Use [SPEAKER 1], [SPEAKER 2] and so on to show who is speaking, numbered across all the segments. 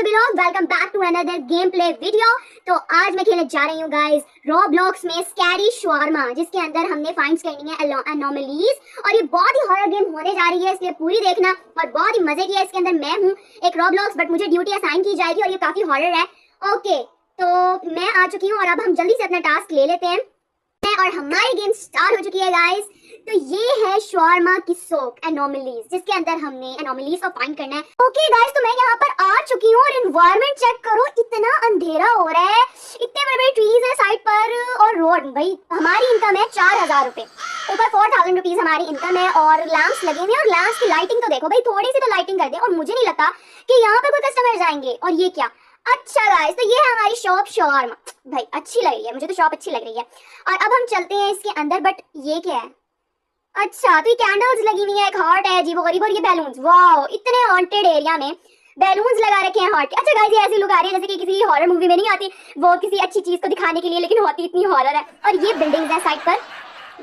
[SPEAKER 1] सभी लोग, welcome back to another game play video. तो आज मैं खेलने जा रही हूँ गाइस रॉब्लॉक्स में स्कैरी शवारमा, जिसके अंदर हमने फाइंड्स करनी है एनोमलीज। और ये बहुत ही हॉरर गेम होने जा रही है, इसलिए पूरी देखना और बहुत ही मजे की है। इसके अंदर मैं हूँ एक रॉब्लॉक्स, बट मुझे ड्यूटी असाइन की जाएगी और ये काफी हॉरर है। ओके, तो मैं आ चुकी हूँ और अब हम जल्दी से अपना टास्क ले लेते हैं और हमारी गेम स्टार्ट हो चुकी है गाइस। तो ये है शवारमा की सोक एनोमलीज, जिसके अंदर हमने एनोमलीज को फाइंड करना है। ओके गाइस, तो मैं यहाँ पर आ चुकी हूँ और एनवायरनमेंट चेक करो, इतना अंधेरा हो रहा है, इतने बड़े बड़े ट्रीज है साइड पर और रोड। भाई हमारी इनकम है 4000 रुपए, ऊपर 4000 रुपीज हमारी इनकम है और लैंप्स लगे हुए हैं। और लैंप्स की लाइटिंग तो देखो भाई, थोड़ी सी तो लाइटिंग कर दे। और मुझे नहीं लगता कि यहाँ पे कोई कस्टमर आएंगे। और ये क्या, अच्छा गाइस, तो ये है हमारी शॉप शवारमा। भाई अच्छी लग रही है, मुझे तो शॉप अच्छी लग रही है। और अब हम चलते हैं इसके अंदर। बट ये क्या है, अच्छा तो ये कैंडल्स लगी हुई है, एक हार्ट है अजीबोगरीब, और ये बैलून्स। वाओ, इतने हॉन्टेड एरिया में बैलून्स लगा रखे हैं हार्ट के। अच्छा गाइस, ये ऐसी लुक आ रही है जैसे कि किसी हॉरर मूवी में नहीं आती, वो किसी अच्छी चीज को दिखाने के लिए, लेकिन होती इतनी हॉरर है। और ये बिल्डिंग्स है साइड पर,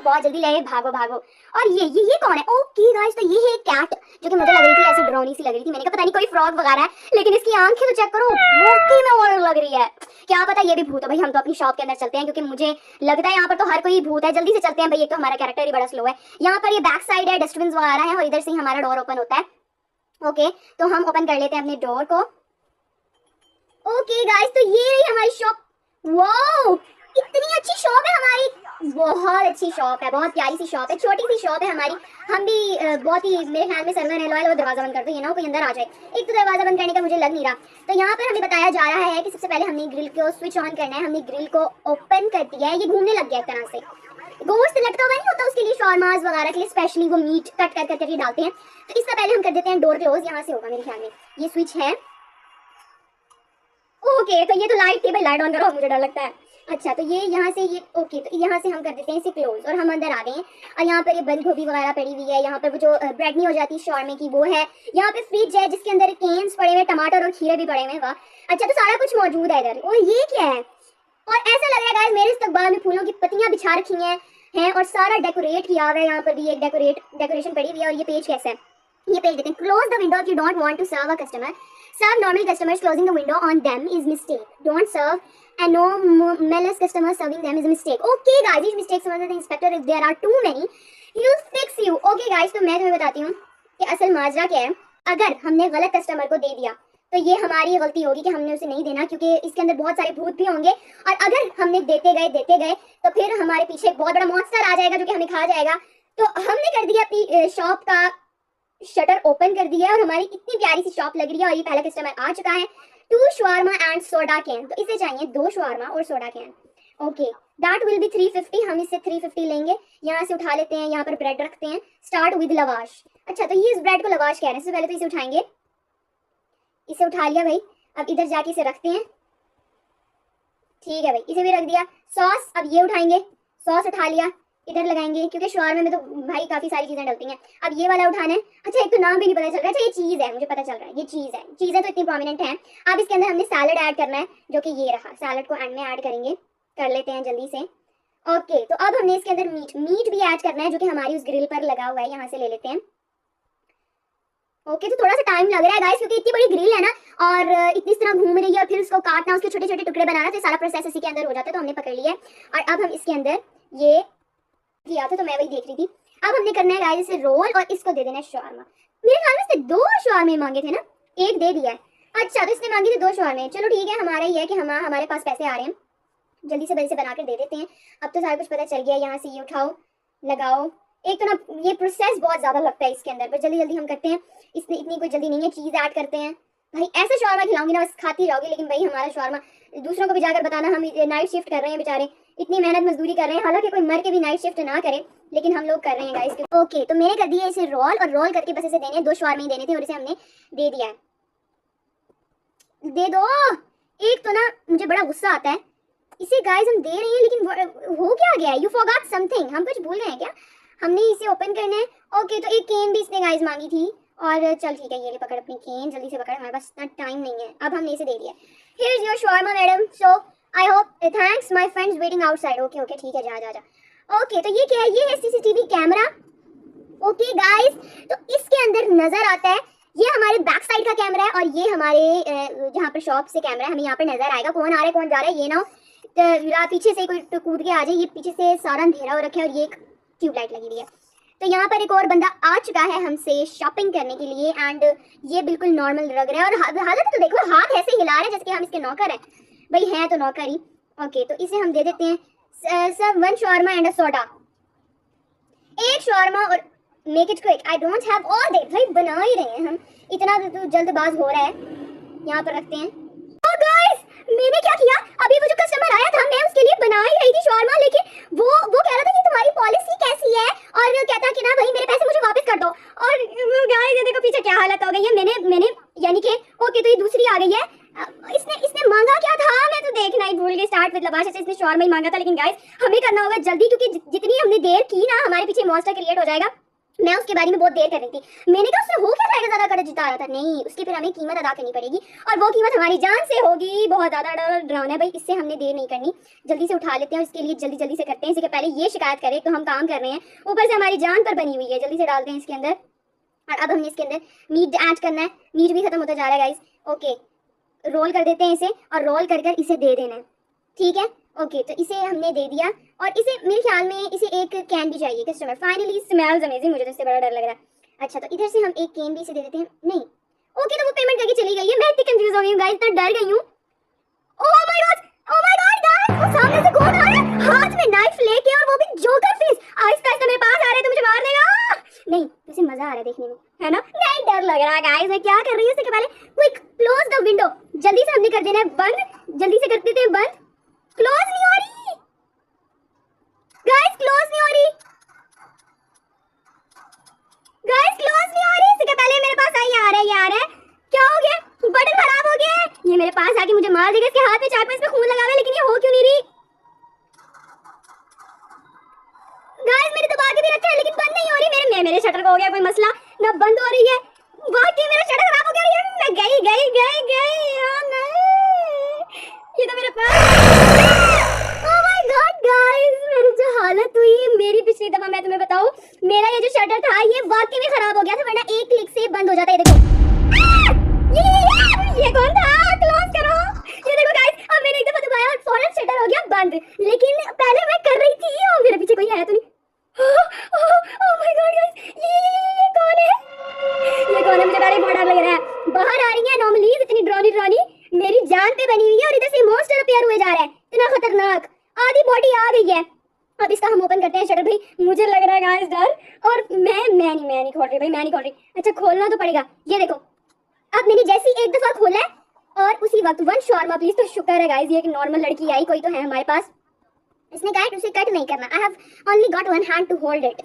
[SPEAKER 1] बहुत जल्दी ले भागो भागो। और ये कौन है? ओके गाइस, तो ये है कैट, जो कि मुझे लग रही थी ऐसे डरावनी सी लग रही थी। मैंने कहा पता नहीं कोई फ्रॉग वगैरह है, लेकिन इसकी आंखें तो चेक करो, वाकई में हॉरर लग रही है। क्या पता ये भी भूत है। भाई हम तो अपनी शॉप के अंदर चलते हैं, क्योंकि मुझे लगता है यहाँ पर तो हर कोई भूत है। जल्दी से चलते हैं भाई, एक तो हमारा कैरेक्टर ही बड़ा स्लो है। यहाँ पर ये बैक साइड है, डस्टबिन वगैरह है और इधर से ही हमारा डोर ओपन होता है। ओके, तो हम ओपन कर लेते हैं अपने डोर को। ओके गाइस, तो ये रही हमारी शॉप। वाओ, इतनी अच्छी शॉप है हमारी, बहुत अच्छी शॉप है, बहुत प्यारी सी शॉप है, छोटी सी शॉप है हमारी। हम भी बहुत ही, मेरे ख्याल में सर्वर है लॉयल, वो दरवाजा बंद कर दो, ये ना कोई अंदर आ जाए। एक तो दरवाजा बंद करने का मुझे लग नहीं रहा। तो यहाँ पर हमें बताया जा रहा है कि सबसे पहले हमने ग्रिल को स्विच ऑन करना है। हमने ग्रिल को ओपन कर दिया है, ये घूमने लग गया एक तरह से, गोश्त लटका हुआ नहीं होता उसके लिए, शॉर्मास वगैरह के लिए स्पेशली वो मीट कट कर करके डालते हैं। तो इसका पहले हम कर देते हैं डोर क्लोज, यहाँ से होगा मेरे ख्याल में, ये स्विच है। ओके, तो ये तो लाइट थी भाई, लाइट ऑन करो, मुझे डर लगता है। अच्छा, तो ये यहाँ से ये ओके, तो यहाँ से हम कर देते हैं इसे क्लोज और हम अंदर आ गए हैं। और यहाँ पर ये बंद गोभी वगैरह पड़ी हुई है, यहाँ पर वो जो ब्रेड नहीं हो जाती शॉर्मे की, वो है। यहाँ पे फ्रिज है जिसके अंदर केन्स पड़े हुए, टमाटर और खीरे भी पड़े हुए हैं। वाह, अच्छा तो सारा कुछ मौजूद है इधर। और ये क्या है? और ऐसा लग रहा है गाइस मेरे इस्तकबाल में फूलों की पत्तियां बिछा रखी हैं और सारा डेकोरेट किया हुआ है। यहाँ पर भी एक डेकोरेशन पड़ी हुई है। और ये पेज कैसा है, ये पेज देते हैं। Close the window if you don't want to serve a customer, serve normal customers, closing the window on them is mistake, don't serve anomalous customers, serving them is a mistake. Okay guys, each mistake समझते हैं inspector, if there are too many he'll fix you. Okay guys, तो मैं तुम्हें बताती हूँ कि असल माजरा क्या है। अगर हमने गलत कस्टमर को दे दिया तो ये हमारी गलती होगी कि हमने उसे नहीं देना, क्योंकि इसके अंदर बहुत सारे भूत भी होंगे। और अगर हमने देते गए तो फिर हमारे पीछे एक बहुत बड़ा मॉन्स्टर आ जाएगा जो कि हमें खा जाएगा। तो हमने कर दिया अपनी शॉप का शटर ओपन कर दिया है और हमारी इतनी प्यारी सी शॉप लग रही है। और ये पहला कस्टमर आ चुका है, 2 शवारमा एंड सोडा कैन। तो इसे चाहिए 2 शवारमा और soda can. Okay, that will be 350, हम इससे 350 लेंगे। यहाँ से उठा लेते हैं, यहाँ पर ब्रेड रखते हैं, स्टार्ट विद लवाश। अच्छा, तो ये इस ब्रेड को लवाश कह रहे हैं। सबसे पहले तो इसे उठाएंगे, इसे उठा लिया भाई। अब इधर जाके इसे रखते हैं, ठीक है भाई, इसे भी रख दिया। सॉस, अब ये उठाएंगे, सॉस उठा लिया, इधर लगाएंगे, क्योंकि शवारमे में तो भाई काफी सारी चीजें डलती हैं। अब ये वाला उठाना है। अच्छा, एक तो नाम भी नहीं पता चल रहा है। अच्छा, ये चीज है, मुझे पता चल रहा है ये चीज है। चीजें तो इतनी प्रोमिनेंट हैं। अब इसके अंदर हमने सैलड ऐड करना है, जो कि ये रहा। सैलड को एंड में ऐड करेंगे, कर लेते हैं जल्दी से। ओके, तो अब हमने इसके अंदर मीट भी ऐड करना है, जो कि हमारी उस ग्रिल पर लगा हुआ है। यहाँ से ले लेते हैं। ओके, तो थोड़ा सा टाइम लग रहा है गाइस, क्योंकि इतनी बड़ी ग्रिल है ना, और इतनी तरह घूम रही है, और फिर उसको काटना, उसके छोटे छोटे टुकड़े बनाना, तो सारा प्रोसेस इसी के अंदर हो जाता है। तो हमने पकड़ लिया है और अब हम इसके अंदर ये किया था, तो मैं वही देख रही थी। अब हमने करना है गाइस इसे रोल और इसको दे देना है शवारमा। मेरे ख्याल में इसने 2 शवारमे मांगे थे ना, एक दे दिया है। अच्छा, तो इसने मांगे थे 2 शवारमे। चलो ठीक है, हमारा ये है कि हमारे पास पैसे आ रहे हैं, जल्दी से बना कर दे देते हैं। अब तो सारा कुछ पता चल गया। यहाँ से ये उठाओ, लगाओ। एक तो ना ये प्रोसेस बहुत ज्यादा लगता है इसके अंदर, पर जल्दी हम करते हैं। इसमें इतनी कोई जल्दी नहीं है, चीज ऐड करते हैं। भाई ऐसा शवारमा खिलाऊंगी ना, बस खाती रहोगी। लेकिन भाई हमारा शवारमा दूसरों को भी जाकर बताना, हम नाइट शिफ्ट कर रहे हैं, बेचारे इतनी मेहनत मजदूरी कर रहे हैं। हालांकि कोई मर के भी नाइट शिफ्ट ना करे, लेकिन हम लोग कर रहे हैं गाइस। ओके, तो मैंने कर दिया इसे रोल, और रोल करके बस इसे देने 2 शवारमे देने थे और इसे हमने दे दिया है। दे दो। एक तो ना मुझे बड़ा गुस्सा आता है, इसे गाइस हम दे रहे हैं, लेकिन हो क्या गया? यू फॉरगॉट समथिंग, हम कुछ भूल गए हैं क्या? हमने इसे ओपन करना है। ओके, तो एक केन भी इसने गाइस मांगी थी। और चल ठीक है, ये ले पकड़ अपनी केन, जल्दी से पकड़, हमारे पास इतना टाइम नहीं है। अब हमने इसे दे दिया। Here is your shawarma madam, so I hope thanks, my friends waiting outside. Okay ठीक है, जा। ओके, तो ये क्या है? ये है सीसीटीवी कैमरा। ओके गाइस, तो इसके अंदर नजर आता है ये हमारे बैक साइड का कैमरा है और ये हमारे जहाँ पर शॉप से कैमरा है, हमें यहाँ पर नजर आएगा कौन आ रहा है कौन जा रहा है। ये ना पीछे से कोई कूद के आ जाए, ये पीछे से सारा अंधेरा हो रखा है और ये एक ट्यूबलाइट लगी हुई है। तो यहाँ पर एक और बंदा आ चुका है हमसे शॉपिंग करने के लिए एंड ये बिल्कुल नॉर्मल लग रहा है और हालत तो देखो, हाथ ऐसे हिला रहे हैं जैसे हम इसके नौकर हैं। भाई हैं तो नौकर ही। ओके तो इसे हम दे देते हैं sir 1 shawarma and a soda. एक शॉर्मा और make it quick, I don't have all day. भाई बना ही रहे हैं हम, इतना तो जल्दबाज हो रहा है। यहाँ पर रखते हैं। oh guys, मैंने क्या किया, अभी वो जो कस्टमर आया था मैं उसके लिए बना ही रही थी शॉर्मा, लेकिन वो कह रहा था कि तुम्हारी पॉलिसी कैसी है और कहता कि ना भाई मेरे पैसे मुझे वापस कर दो। और गाइस ये देखो पीछे क्या हालत हो गई है। मैंने यानी कि ओके तो ये दूसरी आ गई है। इसने मांगा क्या था मैं तो देखना ही भूल गई। स्टार्ट विद लबाश से इसने शॉर्मा ही मांगा था, लेकिन गाइस हमें करना होगा जल्दी क्योंकि जितनी हमने देर की ना हमारे पीछे मॉन्स्टर क्रिएट हो जाएगा। मैं उसके बारे में बहुत देर कर रही थी। मैंने कहा उससे हो क्या जाएगा, ज्यादा कड़े जिता रहा था। नहीं, उसकी फिर हमें कीमत अदा करनी पड़ेगी और वो कीमत हमारी जान से होगी। बहुत ज्यादा डरावना है भाई, इससे हमने देर नहीं करनी, जल्दी से उठा लेते हैं और इसके लिए जल्दी से करते हैं। इसके पहले ये शिकायत करे तो हम काम कर रहे हैं, ऊपर से हमारी जान पर बनी हुई है। जल्दी से डालते हैं इसके अंदर और अब हमने इसके अंदर मीट ऐड करना है। मीट भी खत्म होता जा रहा है गाइस। ओके रोल कर देते हैं इसे और रोल कर इसे दे देना है, ठीक है। ओके तो इसे हमने दे दिया और इसे मेरे ख्याल में इसे एक कैन भी चाहिए कस्टमर। फाइनली स्मेल्स अमेजिंग, मुझे तो इससे बड़ा डर लग रहा है। अच्छा तो इधर से हम एक कैन भी इसे दे देते हैं। नहीं ओके तो वो पेमेंट करके चली गई है। मैं इतनी कंफ्यूज हो गई हूँ गाइस, इतना डर गई हूँ। ओह माय गॉड गाइस, वो सामने से कौन आ रहा है हाथ में नाइफ लेके और वो भी जोकर फेस। आहिस्ता आहिस्ता मेरे पास आ रहा है तो मुझे मार देगा। नहीं उसे मजा आ रहा है देखने में, है ना। नहीं डर लग रहा है गाइस। मैं क्या कर रही हूँ, इससे पहले क्विक क्लोज द विंडो, जल्दी से हमने कर देना है बंद। जल्दी से कर देते हैं बंद। क्लोज नहीं हो रही गाइस, क्लोज नहीं हो रही गाइस, क्लोज नहीं हो रही। इसके पहले मेरे पास आ रहा है। क्या हो गया, बटन खराब हो गया है। ये मेरे पास आके मुझे मार देगा। इसके हाथ में चाकू, इसमें खून लगा हुआ है, लेकिन ये हो क्यों नहीं रही गाइस। मैंने दबा के भी रखा है लेकिन बंद नहीं हो रही। मेरे शटर को हो गया कोई मसला, ना बंद हो रही है। वाकई मेरा शटर खराब हो गया। मैं गई ये तो मेरे पास। ओह माय गॉड गाइस, मेरी जो हालत हुई मेरी पिछली दफा, मैं तुम्हें बताऊं मेरा ये जो शटर था ये वाकई में खराब हो गया था, वरना एक क्लिक से बंद हो जाता है। ये देखो ये कौन था, क्लोज करो। ये देखो गाइस अब मैंने एक दफा दबाया और फौरन शटर हो गया बंद, लेकिन पहले मैं कर रही थी और मेरे पीछे कोई है तो नहीं। ओह माय गॉड गाइस, ये कौन है, मुझे बहुत डर लग रहा है। बाहर आ रही है एनोमलीज इतनी डरावनी, मेरी जान पे बनी हुई है और इधर से मॉन्स्टर अपीयर हुए जा रहा है, इतना खतरनाक। आधी बॉडी आ गई है। अब इसका हम ओपन करते हैं शटर। भाई मुझे लग रहा है गाइस डर, और मैं नहीं खोल रही भाई, मैं नहीं खोल रही। अच्छा खोलना तो पड़ेगा। ये देखो अब मैंने जैसे एक दफा खोला है और उसी वक्त 1 shawarma प्लीज। तो शुक्र है गाइस ये एक नॉर्मल लड़की आई, कोई तो है हमारे पास। इसने कहा उसे कट नहीं करना। I have only got 1 hand to hold it,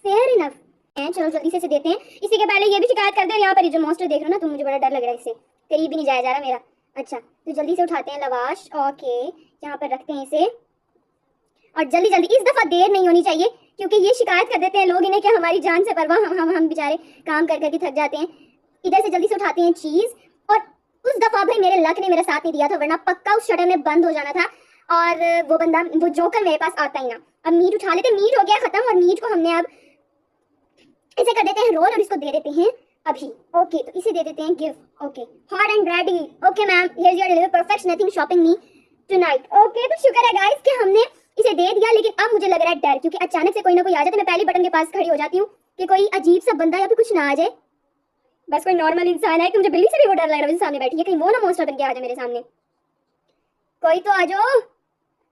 [SPEAKER 1] fair enough. चलो जल्दी से इसे देते हैं। इसी के पहले ये भी शिकायत करते हैं। यहाँ पर जो मॉन्स्टर देख रहे हो ना तुम, मुझे बड़ा डर लग रहा है, इससे करीब भी नहीं जाया जा रहा मेरा। अच्छा तो जल्दी से उठाते हैं लवाश। ओके यहाँ पर रखते हैं इसे और जल्दी इस दफा देर नहीं होनी चाहिए क्योंकि ये शिकायत कर देते हैं लोग इन्हें कि हमारी जान से परवाह, हम बेचारे काम कर करके थक जाते हैं। इधर से जल्दी से उठाते हैं चीज। और उस दफा भाई मेरे लक ने मेरा साथ नहीं दिया था, वरना पक्का उस शटर में बंद हो जाना था और वो जोकर मेरे पास आता ही ना। अब मीट उठा लेते, मीट हो गया खत्म और मीट को हमने अब इसे कर देते हैं रोल और इसको दे देते हैं अभी। ओके तो इसे दे देते हैं give. Okay hot and ready. Okay ma'am here is your delivery, perfect, nothing shopping me tonight. Okay तो शुक्र है गाइस कि हमने इसे दे दिया, लेकिन अब मुझे लग रहा है डर, क्योंकि अचानक से कोई ना कोई आ जाए तो मैं पहले बटन के पास खड़ी हो जाती हूँ कि कोई अजीब सा बंदा या फिर कुछ ना आ जाए। बस कोई नॉर्मल इंसान है कि मुझे बिल्ली से भी वो डर लग रहा है सामने बैठी है, कहीं वो ना मॉन्स्टर बन के आ जाए मेरे सामने। कोई तो आ जाओ।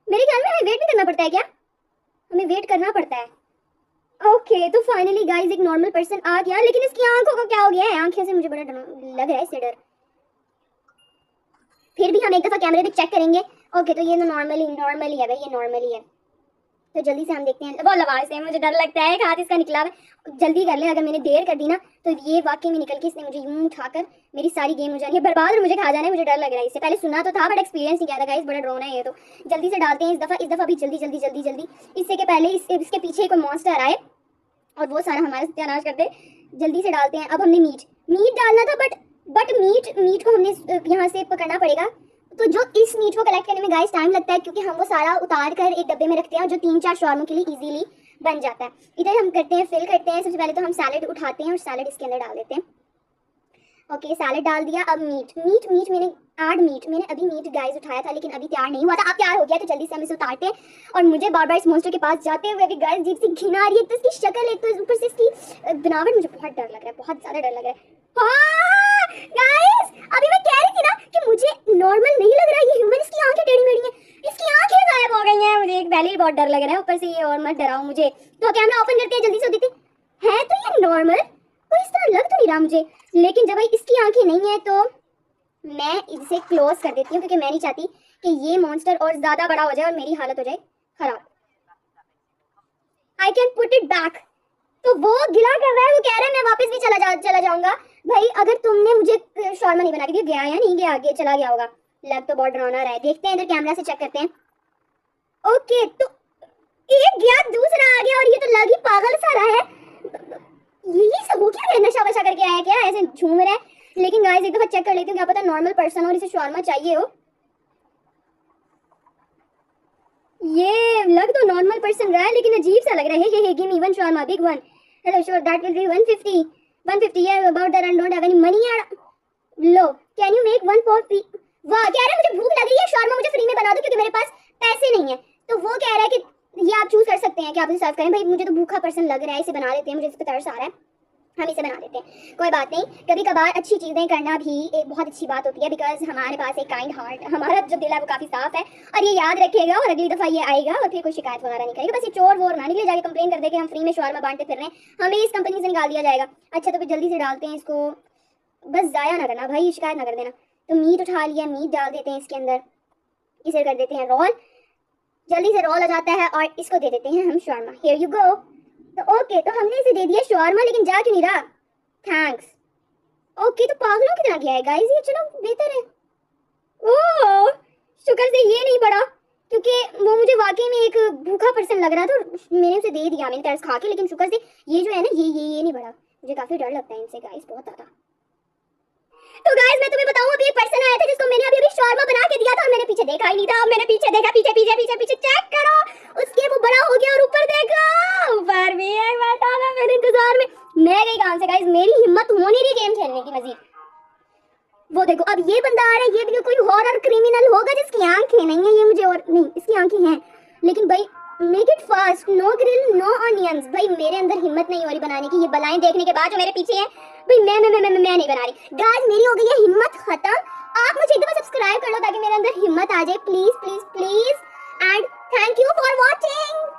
[SPEAKER 1] मेरे ख्याल में हमें वेट नहीं करना पड़ता है क्या, हमें वेट करना पड़ता है। ओके तो फाइनली गाइस एक नॉर्मल पर्सन आ गया, लेकिन इसकी आंखों को क्या हो गया है, आंखें से मुझे बड़ा डर लग रहा है, इससे डर। फिर भी हम एक दफा कैमरे पे चेक करेंगे। ओके तो ये तो नॉर्मली है भाई, ये नॉर्मली है। तो जल्दी से हम देखते हैं। वो आवाज से मुझे डर लगता है, हाथ इसका निकला है, जल्दी कर ले, अगर मैंने देर कर दी ना तो ये वाकई में निकल के इसने मुझे यूं उठाकर मेरी सारी गेम हो जानी है बर्बाद और मुझे खा जाना है। मुझे डर लग रहा है, इससे पहले सुना तो था बट एक्सपीरियंस नहीं किया था गाइस, बड़ा डरावना है ये तो। जल्दी से डालते हैं इस दफा भी जल्दी। इससे के पहले इसके पीछे कोई मॉन्स्टर आए और वो सारा हमारा सत्यानाश कर दे। जल्दी से डालते हैं। अब हमने मीट डालना था बट मीट को हमने यहाँ से पकड़ना पड़ेगा। तो जो इस मीट को कलेक्ट करने में गाइस टाइम लगता है, क्योंकि हम वो सारा उतार कर एक डब्बे में रखते हैं जो 3-4 शॉर्मों के लिए इजीली बन जाता है। इधर हम करते हैं फिल करते हैं। सबसे पहले तो हम सैलेड उठाते हैं और सैलेड इसके अंदर डाल देते हैं। ओके सैलेड डाल दिया। अब मीट मैंने अभी मीट गाइस उठाया था लेकिन अभी तैयार नहीं हुआ था। अब तैयार हो गया तो जल्दी से हम इसे उतारते हैं। और मुझे बार बार इस मॉन्स्टर के पास जाते हुए भी गाइस अजीब सी घिन आ रही है। तो इसकी शक्ल, एक तो ऊपर से इसकी बनावट मुझे बहुत डर लग रहा है, बहुत ज्यादा डर लग रहा है। हाँ गाइस, अभी मैं कह रही थी ना कि मुझे नॉर्मल नहीं लग रहा है ये ह्यूमन। इसकी आंखें टेढ़ी मेढ़ी हैं, इसकी आंखें गायब हो गई हैं। मुझे एक पहले ही बहुत डर लग रहा है, ऊपर से ये और मत डराओ मुझे। तो कैमरा ओपन करते हैं जल्दी से देखते हैं। तो ये नॉर्मल कोई इस तरह लग तो नहीं रहा मुझे, लेकिन जब भाई इसकी आंखें नहीं है तो मैं इसे क्लोज कर देती हूँ क्योंकि मैं नहीं चाहती कि ये मॉन्स्टर और ज्यादा बड़ा हो जाए और मेरी हालत हो जाए खराब। I can put it back. तो वो गिला कर रहा है, वो कह रहा है मैं वापस भी चला जाऊंगा। भाई अगर तुमने मुझे शॉर्मा नहीं बना के दिया, गया या नहीं गया, आगे चला गया होगा। लग तो बहुत डरावना रहा है। देखते हैं इधर कैमरा से चेक करते हैं। ओके तो एक गया दूसरा आ गया और ये तो लग ही पागल सा रहा है। ये सब हो क्या, नशा वशा करके आया क्या, ऐसे झूम रहा है। लेकिन गाइस एक दफा चेक कर लेती हूँ, क्या पता नॉर्मल पर्सन और इसे शॉर्मा चाहिए हो। ये लग तो नॉर्मल पर्सन रहा है लेकिन अजीब सा लग रहा है। ये give me one shawarma big one. Hello sure that will be 150 yeah about that and don't have any money यार। लो can you make one for free. वाह कह रहा है मुझे भूख लग रही है, शॉर्मा मुझे फ्री में बना दो क्योंकि मेरे पास पैसे नहीं है। तो वो कह रहा है कि ये आप चूज कर सकते हैं कि आप इसे सर्व करें। भाई मुझे तो भूखा पर्सन लग रहा है, इसे बना देते हैं, मुझे इस पे तरस आ रहा है, हम इसे बना देते हैं। कोई बात नहीं, कभी कभार अच्छी चीज़ें करना भी एक बहुत अच्छी बात होती है बिकॉज हमारे पास एक काइंड हार्ट, हमारा जो दिल है वो काफ़ी साफ है। और ये याद रखिएगा और अगली दफ़ा ये आएगा और फिर कोई शिकायत वगैरह नहीं करेगा। बस ये चोर वोर ना निकले जाके कंप्लेन कर दे कि हम फ्री में शॉर्मा बांटते फिर रहे हैं, हमें इस कंपनी से निकाल दिया जाएगा। अच्छा तो फिर जल्दी से डालते हैं इसको, बस ज़ाया ना करना भाई, शिकायत ना कर देना। तो मीट उठा लिया, मीट डाल देते हैं इसके अंदर, इसे कर देते हैं रोल। जल्दी से रोल हो जाता है और इसको दे देते हैं हम शॉर्मा। Here you go. तो ओके तो हमने इसे दे दिया शॉर्मा, लेकिन जा क्यों नहीं रहा? थैंक्स। ओके तो पागलों की तरह गया है गाइस ये, चलो बेहतर है। ओह शुक्र से ये नहीं बढ़ा क्योंकि वो मुझे वाकई में एक भूखा पर्सन लग रहा था और मैंने उसे दे दिया, मैंने तरस खा के। लेकिन शुक्र से ये जो है ना ये नहीं बढ़ा। मुझे काफी डर लगता है इनसे गाइस, बहुत ज्यादा। तो गाइस मैं तुम्हें बताऊं, अभी एक पर्सन आया था जिसको मैंने अभी शॉर्मा बना के दिया था और मैंने पीछे देखा ही नहीं था। मैंने पीछे देखा, पीछे चेक करो, उसके वो बड़ा हो गया और ऊपर देखो, ऊपर भी एक बैठा था मेरे इंतजार में। मैं गई काम से गाइस, मेरी हिम्मत हो नहीं रही गेम खेलने की मजीद। वो देखो अब ये बंदा आ रहा है, ये भी कोई हॉरर क्रिमिनल होगा जिसकी आंखें नहीं है। ये मुझे और नहीं, इसकी आंखें हैं लेकिन भाई make it fast, no grill no onions. भाई मेरे अंदर हिम्मत नहीं हो रही बनाने की। ये बलाएं देखने के बाद जो मेरे पीछे है भाई, मैं नहीं बना रही। गाइस मेरी हो गई है हिम्मत खत्म। आप मुझे एक दफा सब्सक्राइब कर लो ताकि मेरे अंदर हिम्मत आ जाए, please please please. And thank you for watching.